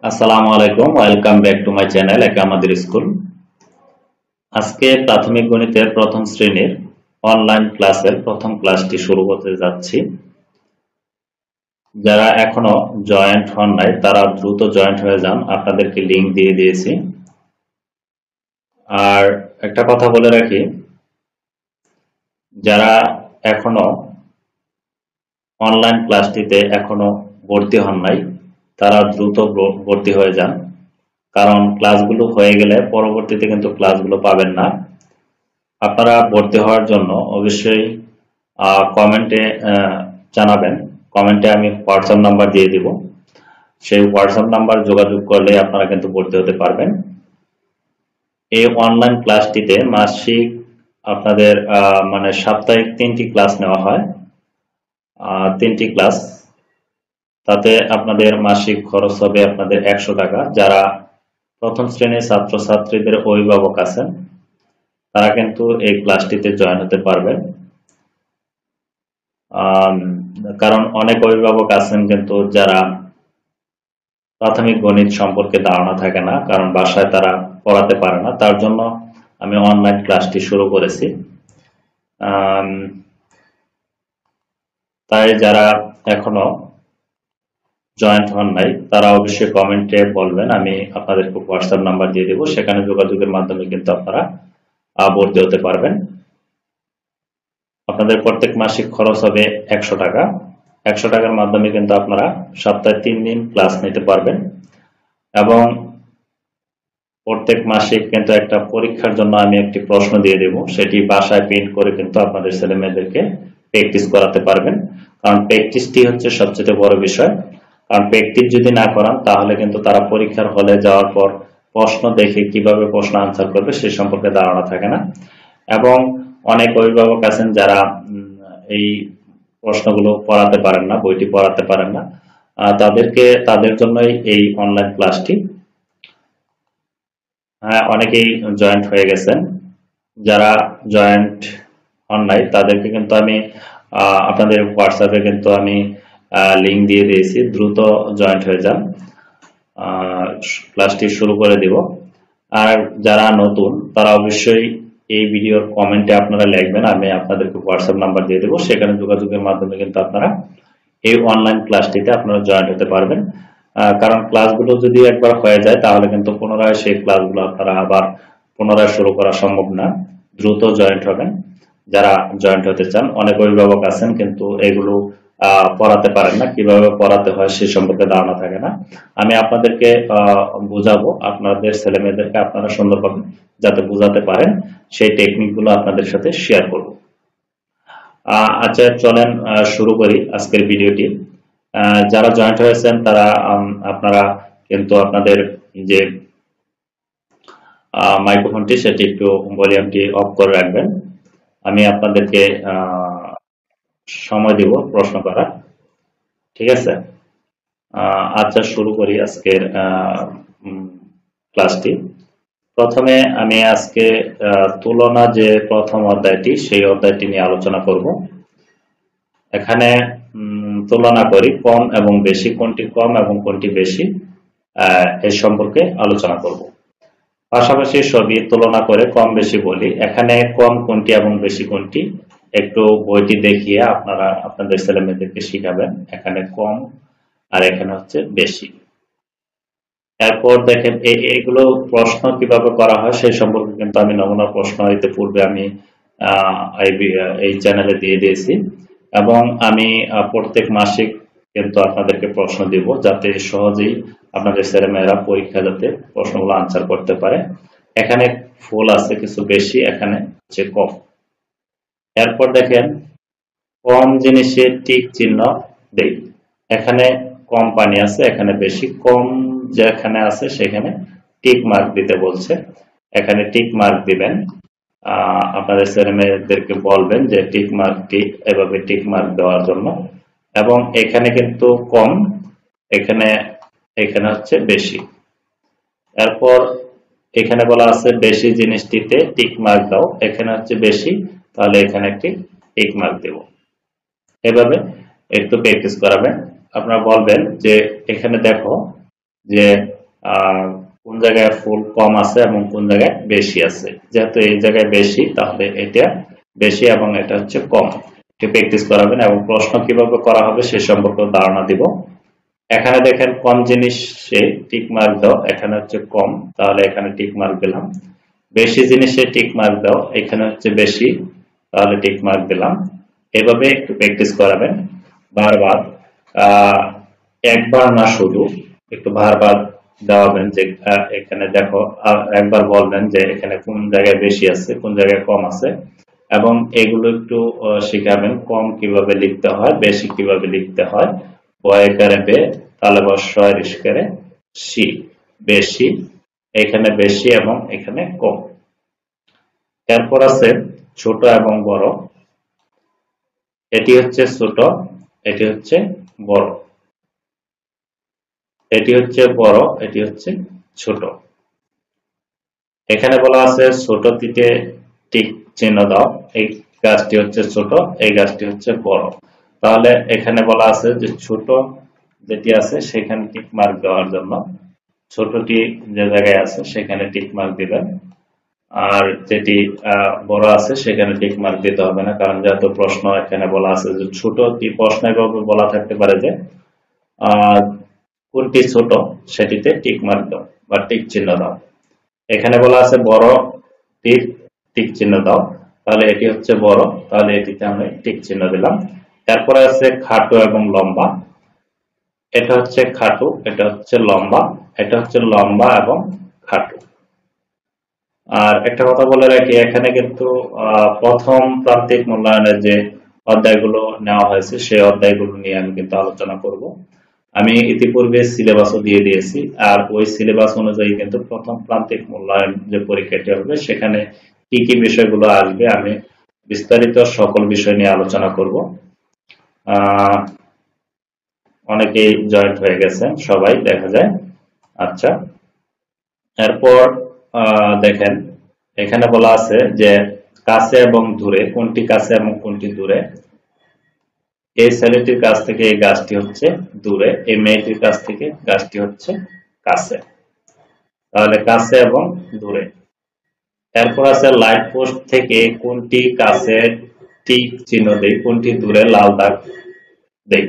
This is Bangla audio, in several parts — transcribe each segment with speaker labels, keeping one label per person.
Speaker 1: আসসালামু আলাইকুম, welcome back to my channel একে আমাদের স্কুল। আজকে প্রাথমিক গণিতের প্রথম শ্রেণীর অনলাইন ক্লাসের প্রথম ক্লাসটি শুরু করতে যাচ্ছি। যারা এখনো জয়েন্ট হন নাই তারা দ্রুত জয়েন্ট হয়ে যান, আপনাদেরকে লিংক দিয়ে দিয়েছি। আর একটা কথা বলে রাখি, যারা এখনো অনলাইন ক্লাসটিতে এখনো ভর্তি হন নাই তারা দ্রুত ভর্তি হয়ে যান, কারণ ক্লাসগুলো হয়ে গেলে পরবর্তীতে কিন্তু ক্লাসগুলো পাবেন না। আপনারা ভর্তি হওয়ার জন্য অবশ্যই কমেন্টে জানাবেন। কমেন্টে আমি হোয়াটসঅ্যাপ নাম্বার দিয়ে দিব, সেই হোয়াটসঅ্যাপ নাম্বার যোগাযোগ করলে আপনারা কিন্তু ভর্তি হতে পারবেন। এই অনলাইন ক্লাসটিতে মাসিক আপনাদের মানে সাপ্তাহিক 3টি ক্লাস নেওয়া হয়, 3টি ক্লাস। তাতে আপনাদের মাসিক খরচ হবে আপনাদের 100 টাকা। যারা প্রথম শ্রেণীর ছাত্রছাত্রীদের অভিভাবক আছেন তারা কিন্তু এই ক্লাসটিতে জয়েন হতে পারবেন। কারণ অনেক অভিভাবক আছেন কিন্তু যারা প্রাথমিক গণিত সম্পর্কে ধারণা থাকে না, কারণ বাসায় তারা পড়াতে পারে না, তার জন্য আমি অনলাইন ক্লাসটি শুরু করেছি। তাই যারা এখনো জয়েন্ট হন নাই তারা অবশ্যই কমেন্টে বলবেন, আমি আপনাদেরকে হোয়াটসঅ্যাপ নাম্বার দিয়ে দেবো, সেখানে যোগাযোগের মাধ্যমে কিন্তু আপনারা ভর্তি হতে পারবেন। আপনাদের প্রত্যেক মাসিক খরচ হবে 100 টাকা। 100 টাকার মাধ্যমে কিন্তু আপনারা সপ্তাহে 3 দিন ক্লাস নিতে পারবেন। এবং প্রত্যেক মাসিক কিন্তু একটা পরীক্ষার জন্য আমি একটি প্রশ্ন দিয়ে দেব, সেটি বাসায় প্রিন্ট করে কিন্তু আপনাদের ছেলে মেয়েদেরকে প্র্যাকটিস করাতে পারবেন। কারণ প্র্যাকটিসটি হচ্ছে সবচেয়ে বড় বিষয়। কারণ প্র্যাকটিস যদি না করান তাহলে কিন্তু তারা পরীক্ষার হলে যাওয়ার পর প্রশ্ন দেখে কিভাবে প্রশ্ন আনসার করবে সে সম্পর্কে ধারণা থাকে না। এবং অনেক অভিভাবক আছেন যারা এই প্রশ্নগুলো পড়াতে পারেন না, বইটি পড়াতে পারেন না, তাদের জন্যই এই অনলাইন ক্লাসটি। অনেকেই জয়েন্ট হয়ে গেছেন। যারা জয়েন্ট হন নাই তাদেরকে কিন্তু আমি আপনাদের হোয়াটসঅ্যাপে কিন্তু আমি লিংক দিয়ে দিয়েছি, দ্রুত জয়েন্ট হয়ে যান। ক্লাসটি শুরু করে দিব। আর যারা নতুন তারা অবশ্যই এই ভিডিওর কমেন্টে আপনারা লিখবেন, আমি আপনাদেরকে হোয়াটসঅ্যাপ নাম্বার দিয়ে দেবো, সেখানে যোগাযোগের মাধ্যমে কিন্তু আপনারা এই অনলাইন ক্লাসটিতে আপনারা জয়েন্ট হতে পারবেন। কারণ ক্লাসগুলো যদি একবার হয়ে যায় তাহলে কিন্তু পুনরায় সেই ক্লাসগুলো আপনারা আবার পুনরায় শুরু করা সম্ভব না। দ্রুত জয়েন্ট হবেন যারা জয়েন্ট হতে চান। অনেক অভিভাবক আছেন কিন্তু এগুলো পড়াতে পারেন না, কিভাবে পড়াতে হয় সে সম্পর্কে ধারণা থাকে না। আমি আপনাদেরকে বুঝাবো, আপনাদের ছেলে মেয়েদেরকে আপনারা সুন্দরভাবে যাতে বুঝাতে পারেন সেই টেকনিকগুলো আপনাদের সাথে শেয়ার করব। আচ্ছা, চলেন শুরু করি আজকের ভিডিওটি। যারা জয়েন্ট হয়েছেন তারা আপনারা কিন্তু আপনাদের যে মাইক্রোফোনটি সেটি একটু ভলিউমটি অফ করে রাখবেন। আমি আপনাদেরকে সময় দিব প্রশ্ন করার, ঠিক আছে? আচ্ছা, শুরু করি আজকের ক্লাসটি। প্রথমে আমি আজকে তুলনা যে প্রথম অধ্যায়টি সেই অধ্যায়টি নিয়ে আলোচনা করব। এখানে তুলনা করি কম এবং বেশি, কোনটি কম এবং কোনটি বেশি এর সম্পর্কে আলোচনা করব। পাশাপাশি সবই তুলনা করে কম বেশি বলি। এখানে কম কোনটি এবং বেশি কোনটি একটু বইটি দেখিয়ে আপনারা আপনাদের ছেলে মেয়েদেরকে শিখাবেন। এখানে কম আর এখানে হচ্ছে বেশি। এরপর দেখেন এগুলো প্রশ্ন কিভাবে করা হয় সেই সম্পর্কে কিন্তু আমি নমুনা প্রশ্ন ইতিপূর্বে আমি এই চ্যানেলে দিয়ে দিয়েছি। এবং আমি প্রত্যেক মাসিক কিন্তু আপনাদেরকে প্রশ্ন দিব যাতে সহজেই আপনাদের ছেলেমেয়েরা পরীক্ষা যাতে প্রশ্নগুলো আনসার করতে পারে। এখানে ফুল আছে কিছু বেশি, এখানে হচ্ছে কম। এরপর দেখেন কম জিনিসে টিক চিহ্ন দেই। এখানে কম পানি আছে, এখানে বেশি। কম যেখানে আছে সেখানে টিক মার্ক দিতে বলছে, এখানে টিক মার্ক দিবেন। আপনাদের ছেলে মেয়েদেরকে বলবেন যে টিক মার্কটি এভাবে টিক মার্ক দেওয়ার জন্য। এবং এখানে কিন্তু কম, এখানে এখানে হচ্ছে বেশি। এরপর এখানে বলা আছে বেশি জিনিসটিতে টিক মার্ক দাও, এখানে হচ্ছে বেশি, তাহলে এখানে একটি টিক মার্ক দেব। এভাবে একটু প্র্যাকটিস করাবেন। আপনারা বলবেন যে এখানে দেখো যে কোন জায়গায় ফুল কম আছে এবং কোন জায়গায় বেশি আছে। যেহেতু এই জায়গায় বেশি, তাহলে এটা বেশি এবং এটা হচ্ছে কম। এটি প্র্যাকটিস করাবেন এবং প্রশ্ন কিভাবে করা হবে সে সম্পর্কে ধারণা দিব। এখানে দেখেন কম জিনিসে টিক মার্ক দাও, এখানে হচ্ছে কম, তাহলে এখানে টিক মার্ক দিলাম। বেশি জিনিসে টিক মার্ক দাও, এখানে হচ্ছে বেশি, তাহলে টিক মার্ক দিলাম। এভাবে একটু প্র্যাকটিস করাবেন বারবার। একবার না, শুধু একটু বারবার দেওয়াবেন যে এখানে দেখো, একবার বলবেন যে এখানে কোন জায়গায় বেশি আছে কোন জায়গায় কম আছে, এবং এগুলো একটু শিখাবেন কম কিভাবে লিখতে হয়, বেশি কিভাবে লিখতে হয়। বয়কারে বে, তালে বস্যয় রিস্কারে সি, বেশি, এখানে বেশি এবং এখানে কম। এরপর আছে ছোট এবং বড়। এটি হচ্ছে ছোট, এটি হচ্ছে বড়, এটি হচ্ছে বড়, এটি হচ্ছে ছোট। এখানে বলা আছে ছোটটিতে টিক চিহ্ন দাও, এই গাছটি হচ্ছে ছোট, এই গাছটি হচ্ছে বড়। তাহলে এখানে বলা আছে যে ছোট যেটি আছে সেখানে টিক মার্ক দেওয়ার জন্য ছোটটি যে জায়গায় আছে সেখানে টিক মার্ক দিবেন, আর যেটি বড় আছে সেখানে টিক মার্ক দিতে হবে না, কারণ যেহেতু প্রশ্ন এখানে বলা আছে যে ছোটটি, প্রশ্ন এভাবে বলা থাকতে পারে যে কোনটি ছোট সেটিতে টিক মার্ক দাও বা টিক চিহ্ন দাও। এখানে বলা আছে বড় টিক টিক চিহ্ন দাও, তাহলে এটি হচ্ছে বড়, তাহলে এটিতে আমরা টিক চিহ্ন দিলাম। তারপরে আছে খাটো এবং লম্বা। এটা হচ্ছে খাটো, এটা হচ্ছে লম্বা, এটা হচ্ছে লম্বা এবং খাটো। আর একটা কথা বলে রাখি, এখানে কিন্তু প্রথম প্রান্তিক মূল্যায়নের যে অধ্যায়গুলো নেওয়া হয়েছে সেই অধ্যায়গুলো নিয়ে আমি কিন্তু আলোচনা করব। আমি ইতিপূর্বে সিলেবাসও দিয়ে দিয়েছি, আর ওই সিলেবাস অনুযায়ী কিন্তু প্রথম প্রান্তিক মূল্যায়ন যে পরীক্ষাটি হবে সেখানে কি কি বিষয়গুলো আসবে আমি বিস্তারিত সকল বিষয় নিয়ে আলোচনা করব। অনেকেই জয়েন্ট হয়ে গেছেন সবাই দেখা যায়। আচ্ছা, এরপর দেখেন এখানে বলা আছে যে কাছে এবং দূরে, কোনটি কাছে এবং কোনটি দূরে। এই ছেলেটির কাছ থেকে এই গাছটি হচ্ছে দূরে, এই মেয়েটির কাছ থেকে গাছটি হচ্ছে কাছে, তাহলে কাছে এবং দূরে। এরপর আছে লাইট পোস্ট থেকে কোনটি কাছে টিক চিহ্ন দেই, কোনটি দূরে লাল দাগ দেই,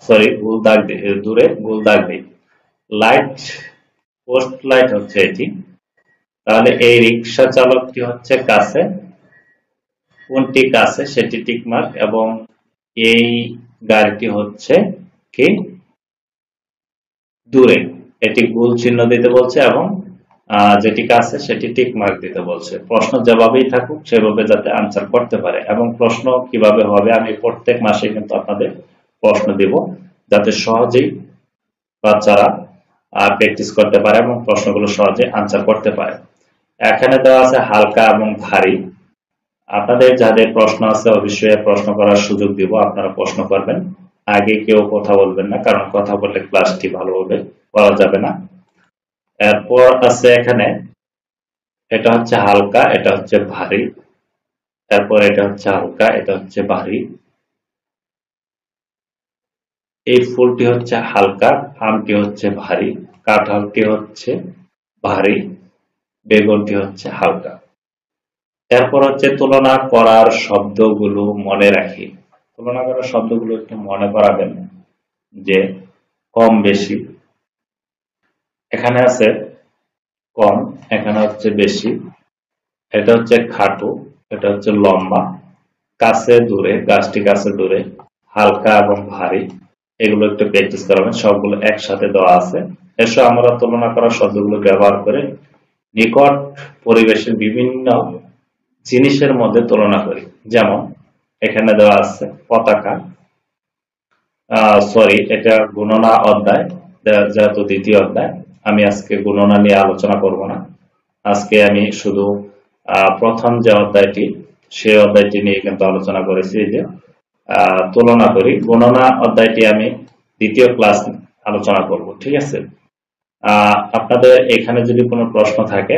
Speaker 1: সরি গোল দাগ দেই, দূরে গোল দাগ দেই। লাইট পোস্ট লাইট হচ্ছে এটি, তাহলে এই রিক্সা চালকটি হচ্ছে কাছে, কোনটি কাছে সেটি টিক মার্ক, এবং এই গাড়িটি হচ্ছে কি দূরে, এটি গোল চিহ্ন দিতে বলছে, এবং যেটি কাছে সেটি টিক মার্ক দিতে বলছে। প্রশ্ন যেভাবেই থাকুক সেভাবে যাতে আনসার করতে পারে, এবং প্রশ্ন কিভাবে হবে আমি প্রত্যেক মাসে কিন্তু আপনাদের প্রশ্ন দিব, যাতে সহজেই বাচ্চারা প্র্যাকটিস করতে পারে এবং প্রশ্নগুলো সহজে আনসার করতে পারে। এখানে দেওয়া আছে হালকা এবং ভারী। আপনাদের যাদের প্রশ্ন আছে অবশ্যই প্রশ্ন করার সুযোগ দিব, আপনারা প্রশ্ন করবেন, আগে কেউ কথা বলবেন না, কারণ কথা বললে ক্লাসটি ভালোভাবে করা যাবে না। এরপর আছে এখানে এটা হচ্ছে হালকা, এটা হচ্ছে ভারী, তারপর এটা হচ্ছে হালকা, এটা হচ্ছে ভারী। এই ফুলটি হচ্ছে হালকা, আমটি হচ্ছে ভারী, কাঁঠালটি হচ্ছে ভারী, বেগুনটি হচ্ছে হালকা। এরপর হচ্ছে তুলনা করার শব্দগুলো মনে রাখি। তুলনা করার শব্দগুলো একটু মনে করাবেন যে কম বেশি, এখানে আছে কম, এখানে হচ্ছে বেশি, এটা হচ্ছে খাটো, এটা হচ্ছে লম্বা, কাছে দূরে, গাছটি কাছে দূরে, হালকা এবং ভারী। এগুলো একটু প্র্যাকটিস করাবেন, সবগুলো একসাথে দেওয়া আছে। এসব আমরা তুলনা করার শব্দগুলো ব্যবহার করে নিকট পরিবেশের বিভিন্ন জিনিসের মধ্যে তুলনা করি। যেমন এখানে দেওয়া আছে পতাকা, সরি এটা গণনা অধ্যায়, যেহেতু দ্বিতীয় অধ্যায়, আমি আজকে গণনা নিয়ে আলোচনা করব না। আজকে আমি শুধু প্রথম যে অধ্যায়টি সেই অধ্যায়টি নিয়ে কিন্তু আলোচনা করেছি, যে তুলনা করি। গণনা অধ্যায়টি আমি দ্বিতীয় ক্লাস আলোচনা করব, ঠিক আছে। আপনাদের এখানে যদি কোনো প্রশ্ন থাকে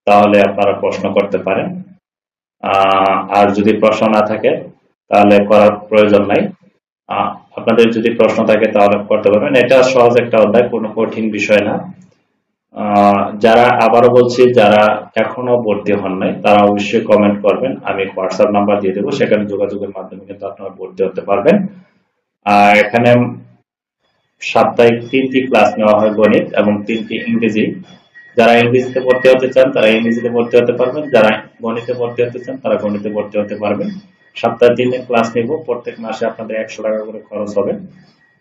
Speaker 1: তাহলে আপনারা প্রশ্ন করতে পারেন, আর যদি প্রশ্ন না থাকে তাহলে করার প্রয়োজন নাই। আপনাদের যদি প্রশ্ন থাকে তাহলে করতে পারবেন। এটা সহজ একটা অধ্যায়, কোনো কঠিন বিষয় না। যারা আবারও বলছি, যারা এখনো ভর্তি হন নাই তারা অবশ্যই কমেন্ট করবেন, আমি হোয়াটসঅ্যাপ নাম্বার দিয়ে দেবো, সেখানে যোগাযোগের মাধ্যমে কিন্তু আপনারা ভর্তি হতে পারবেন। এখানে সাপ্তাহিক 3টি ক্লাস নেওয়া হয় গণিত এবং 3টি ইংরেজি। যারা ইংরেজিতে ভর্তি হতে চান তারা ইংরেজিতে ভর্তি হতে পারবেন, যারা গণিতে ভর্তি হতে চান তারা গণিতে ভর্তি হতে পারবেন। সপ্তাহে 3 দিন ক্লাস নিব, প্রত্যেক মাসে আপনাদের 100 টাকা করে খরচ হবে।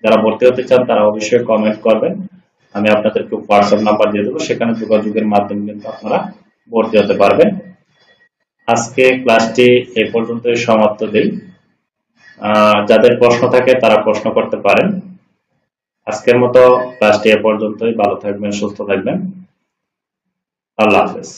Speaker 1: যারা ভর্তি হতে চান তারা অবশ্যই কমেন্ট করবেন, আমি আপনাদেরকে হোয়াটসঅ্যাপ নাম্বার দিয়ে দেবো, সেখানে যোগাযোগের মাধ্যমে কিন্তু আপনারা ভর্তি হতে পারবেন। আজকে ক্লাসটি এই পর্যন্তই সমাপ্ত দেই। যাদের প্রশ্ন থাকে তারা প্রশ্ন করতে পারেন। আজকের মতো ক্লাসটি এ পর্যন্তই। ভালো থাকবেন, সুস্থ থাকবেন। আল্লাহ হাফেজ।